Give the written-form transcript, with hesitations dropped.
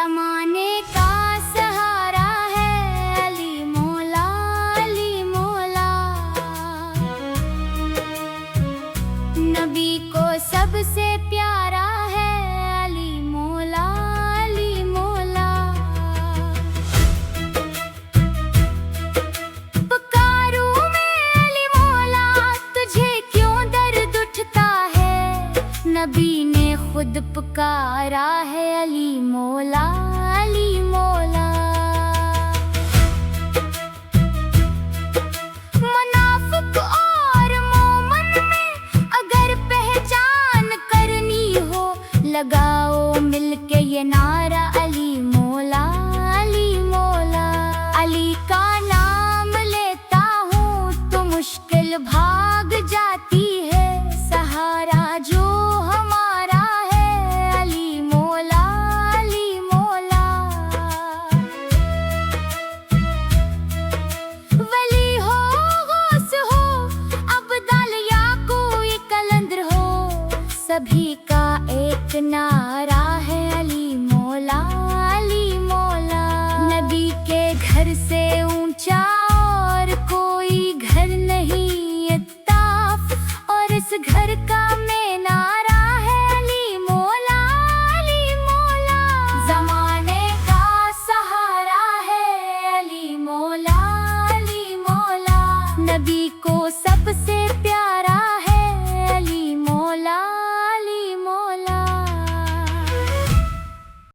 जमाने का सहारा है अली मौला, अली मौला। नबी को सबसे प्यारा है अली मौला, अली मौला। पुकारूं मैं अली मौला, तुझे क्यों दर्द उठता है? नबी ने खुद पुकारा है अली मौला, अली मौला। मुनाफिक और मोमन में अगर पहचान करनी हो, लगाओ मिलके ये नारा अली मौला, अली मौला। अली का नाम लेता हूँ तो मुश्किल भाग जाती है, सहारा जो हमारा है अली मौला, अली मौला। वली हो गौस हो अब्दाल या कोई कलंदर हो, सभी का एक नारा है अली मौला, अली मौला। नबी के घर से